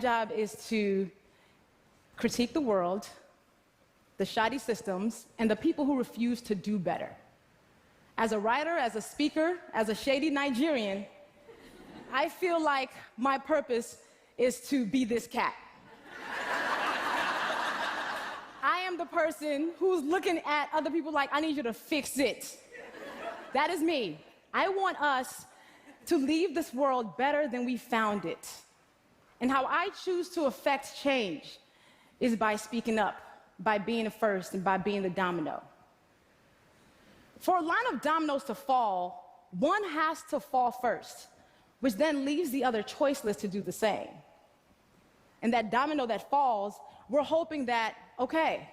job is to critique the world, the shoddy systems, and the people who refuse to do better. As a writer, as a speaker, as a shady Nigerian, I feel like my purpose is to be this cat. I am the person who's looking at other people like, I need you to fix it. That is me. I want us to leave this world better than we found it. And how I choose to affect change is by speaking up, by being the first, and by being the domino. For a line of dominoes to fall, one has to fall first, which then leaves the other choiceless to do the same. And that domino that falls, we're hoping that, okay,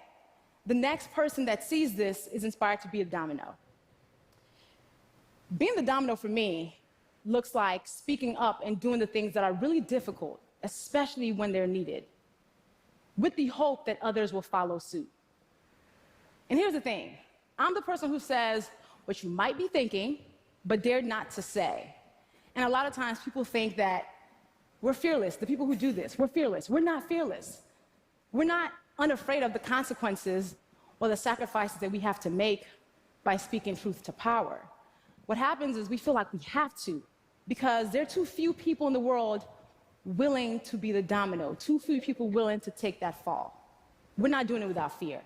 the next person that sees this is inspired to be a domino. Being the domino for me looks like speaking up and doing the things that are really difficult, especially when they're needed, with the hope that others will follow suit. And here's the thing. I'm the person who says what you might be thinking, but dare not to say. And a lot of times people think that we're fearless. The people who do this, we're fearless. We're not fearless. We're not unafraid of the consequences or the sacrifices that we have to make by speaking truth to power. What happens is we feel like we have to, because there are too few people in the world willing to be the domino, too few people willing to take that fall. We're not doing it without fear.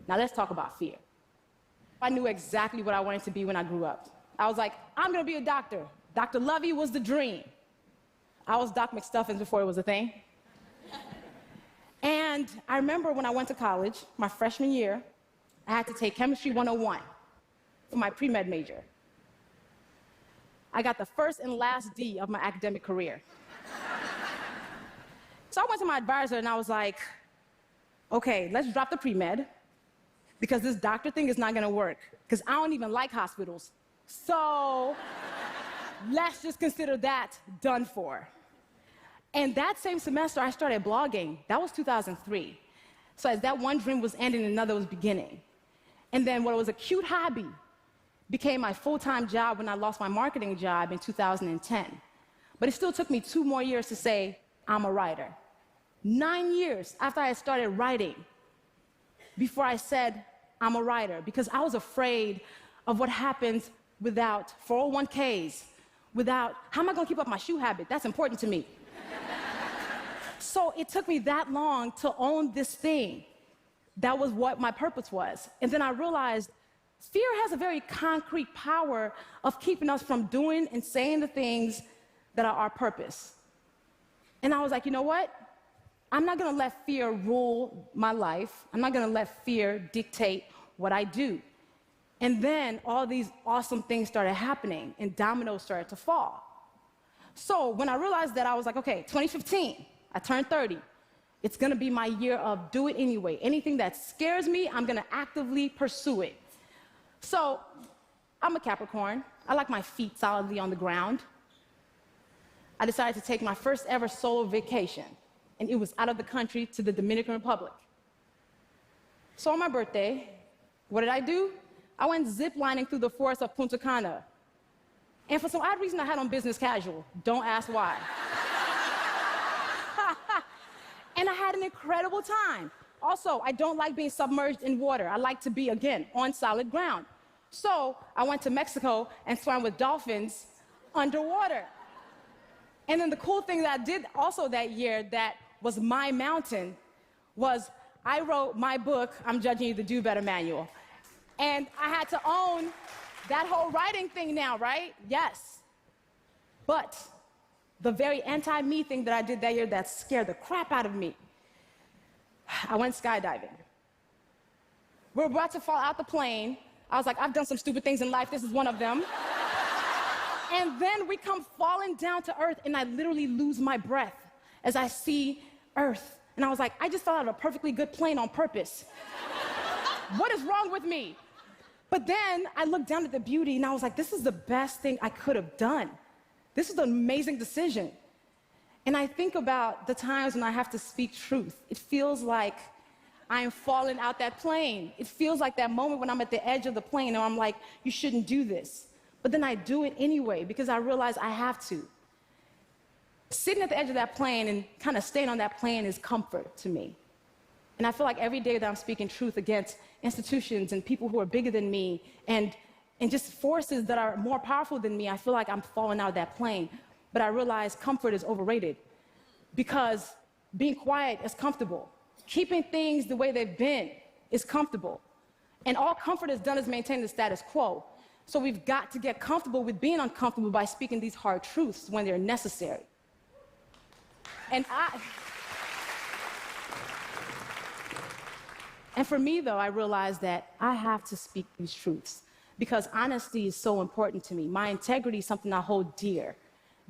Now let's talk about fear. I knew exactly what I wanted to be when I grew up. I was like, I'm gonna be a doctor. Dr. Luvvie was the dream. I was Doc McStuffins before it was a thing. And I remember when I went to college, my freshman year, I had to take Chemistry 101 for my pre-med major. I got the first and last D of my academic career. So I went to my advisor and I was like, okay, let's drop the pre-med because this doctor thing is not gonna work because I don't even like hospitals. So let's just consider that done for. And that same semester I started blogging. That was 2003. So as that one dream was ending, another was beginning. And then what was a cute hobby became my full-time job when I lost my marketing job in 2010. But it still took me 2 more years to say, I'm a writer. 9 years after I started writing before I said, I'm a writer, because I was afraid of what happens without 401ks, without, how am I gonna keep up my shoe habit? That's important to me. So it took me that long to own this thing. That was what my purpose was. And then I realized fear has a very concrete power of keeping us from doing and saying the things that are our purpose. And I was like, you know what? I'm not gonna let fear rule my life. I'm not gonna let fear dictate what I do. And then all these awesome things started happening and dominoes started to fall. So when I realized that, I was like, okay, 2015, I turned 30. It's gonna be my year of do it anyway. Anything that scares me, I'm gonna actively pursue it. So I'm a Capricorn. I like my feet solidly on the ground. I decided to take my first ever solo vacation, and it was out of the country to the Dominican Republic. So on my birthday, what did I do? I went ziplining through the forest of Punta Cana. And for some odd reason, I had on business casual. Don't ask why. And I had an incredible time. Also, I don't like being submerged in water. I like to be, again, on solid ground. So I went to Mexico and swam with dolphins underwater. And then the cool thing that I did also that year that was my mountain was I wrote my book, I'm Judging You, the Do Better Manual. And I had to own that whole writing thing now, right? Yes. But the very anti-me thing that I did that year that scared the crap out of me, I went skydiving. We're about to fall out the plane. I was like, I've done some stupid things in life. This is one of them. And then we come falling down to earth, and I literally lose my breath as I see earth. And I was like, I just fell out of a perfectly good plane on purpose. What is wrong with me? But then I looked down at the beauty, and I was like, this is the best thing I could have done. This is an amazing decision. And I think about the times when I have to speak truth. It feels like I am falling out that plane. It feels like that moment when I'm at the edge of the plane, and I'm like, you shouldn't do this. But then I do it anyway because I realize I have to. Sitting at the edge of that plane and kind of staying on that plane is comfort to me. And I feel like every day that I'm speaking truth against institutions and people who are bigger than me and just forces that are more powerful than me, I feel like I'm falling out of that plane. But I realize comfort is overrated because being quiet is comfortable. Keeping things the way they've been is comfortable. And all comfort has done is maintain the status quo. So we've got to get comfortable with being uncomfortable by speaking these hard truths when they're necessary. And for me, though, I realized that I have to speak these truths because honesty is so important to me. My integrity is something I hold dear.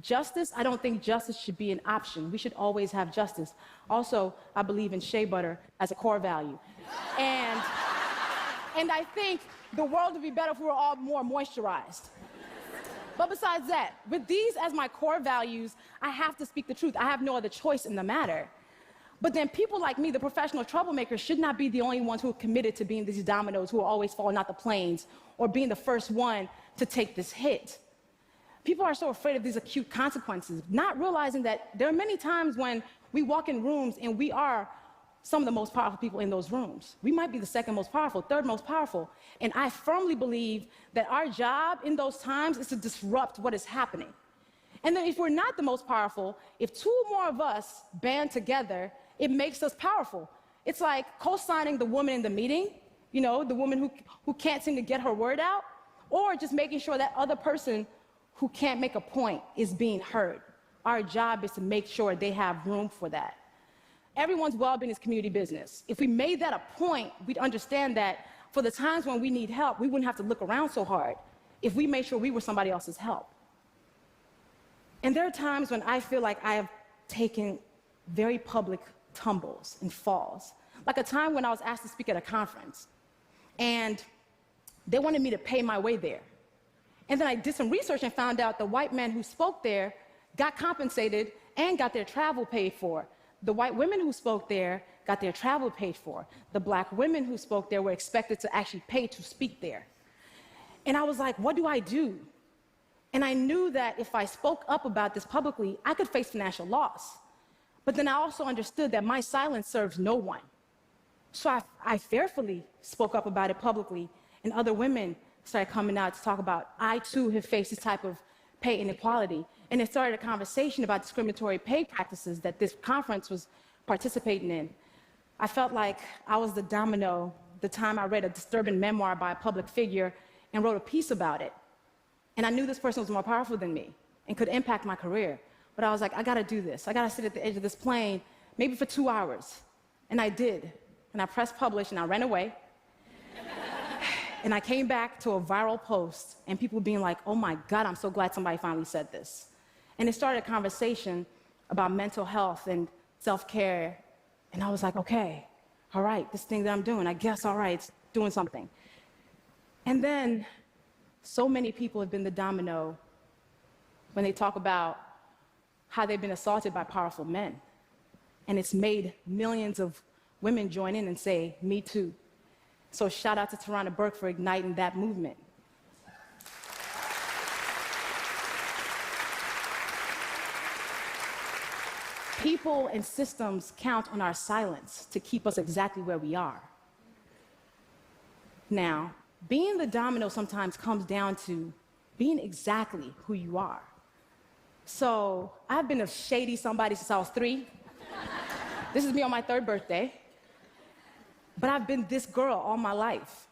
Justice, I don't think justice should be an option. We should always have justice. Also, I believe in shea butter as a core value. And I think the world would be better if we were all more moisturized. But besides that, with these as my core values, I have to speak the truth. I have no other choice in the matter. But then people like me, the professional troublemakers, should not be the only ones who are committed to being these dominoes who are always falling out the planes or being the first one to take this hit. People are so afraid of these acute consequences, not realizing that there are many times when we walk in rooms and we are some of the most powerful people in those rooms. We might be the second most powerful, third most powerful. And I firmly believe that our job in those times is to disrupt what is happening. And then if we're not the most powerful, if two more of us band together, it makes us powerful. It's like co-signing the woman in the meeting, you know, the woman who can't seem to get her word out, or just making sure that other person who can't make a point is being heard. Our job is to make sure they have room for that. Everyone's well-being is community business. If we made that a point, we'd understand that for the times when we need help, we wouldn't have to look around so hard if we made sure we were somebody else's help. And there are times when I feel like I have taken very public tumbles and falls. Like a time when I was asked to speak at a conference, and they wanted me to pay my way there. And then I did some research and found out the white men who spoke there got compensated and got their travel paid for. The white women who spoke there got their travel paid for. The black women who spoke there were expected to actually pay to speak there. And I was like, what do I do? And I knew that if I spoke up about this publicly, I could face financial loss. But then I also understood that my silence serves no one. So I fearfully spoke up about it publicly, and other women started coming out to talk about, I too have faced this type of pay inequality. And it started a conversation about discriminatory pay practices that this conference was participating in. I felt like I was the domino the time I read a disturbing memoir by a public figure and wrote a piece about it. And I knew this person was more powerful than me and could impact my career. But I was like, I gotta do this. I gotta sit at the edge of this plane, maybe for 2 hours. And I did. And I pressed publish and I ran away. And I came back to a viral post and people being like, oh my God, I'm so glad somebody finally said this. And it started a conversation about mental health and self-care. And I was like, okay, all right, this thing that I'm doing, I guess, all right, it's doing something. And then so many people have been the domino when they talk about how they've been assaulted by powerful men. And it's made millions of women join in and say, me too. So shout out to Tarana Burke for igniting that movement. People and systems count on our silence to keep us exactly where we are. Now, being the domino sometimes comes down to being exactly who you are. So I've been a shady somebody since I was 3. This is me on my 3rd birthday. But I've been this girl all my life.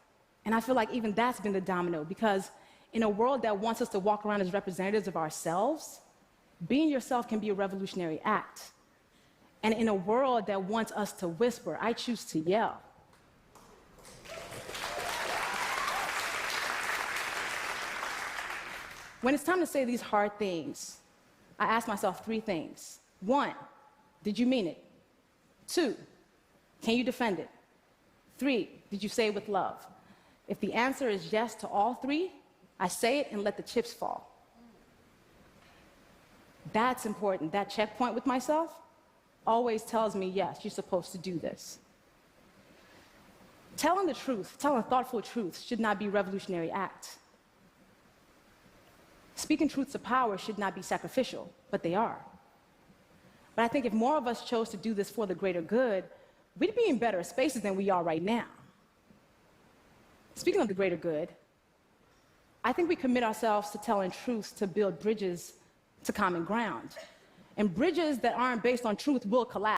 And I feel like even that's been the domino, because in a world that wants us to walk around as representatives of ourselves, being yourself can be a revolutionary act. And in a world that wants us to whisper, I choose to yell. When it's time to say these hard things, I ask myself 3 things. 1, did you mean it? 2, can you defend it? 3, did you say it with love? If the answer is yes to all 3, I say it and let the chips fall. That's important. That checkpoint with myself always tells me, yes, you're supposed to do this. Telling the truth, telling thoughtful truth should not be a revolutionary act. Speaking truth to power should not be sacrificial, but they are. But I think if more of us chose to do this for the greater good, we'd be in better spaces than we are right now. Speaking of the greater good, I think we commit ourselves to telling truths to build bridges to common ground. And bridges that aren't based on truth will collapse.